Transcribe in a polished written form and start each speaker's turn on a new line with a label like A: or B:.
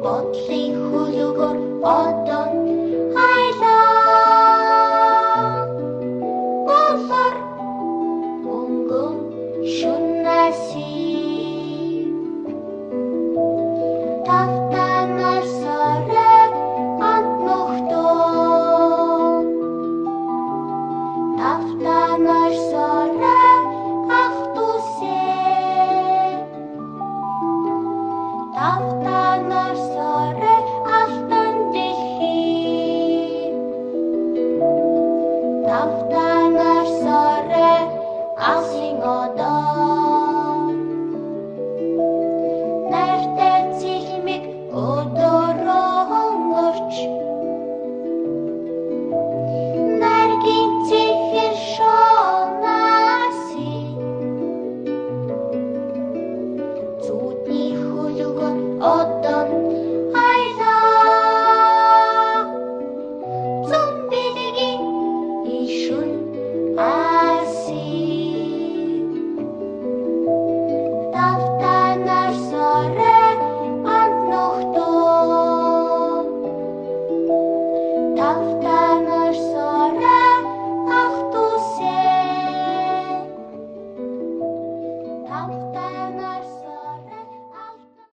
A: бодлын хөлөгөр одоо хайлаа болор мөнгөн шуннаси тавтанаар сорэ антнохтоо тавтанаар сорэ ахтусе тавтанаар сорэ алтан дэлхий тавтанаар сорэ алсын одоо нартай цэлмиг өдөрөө өнгөрч наргийн цэхэр шоонаси зүудний хөлөг одоо хайлаа зун билгийн ишүн аси тавтанаар сорэ антнохтоо тавтанаар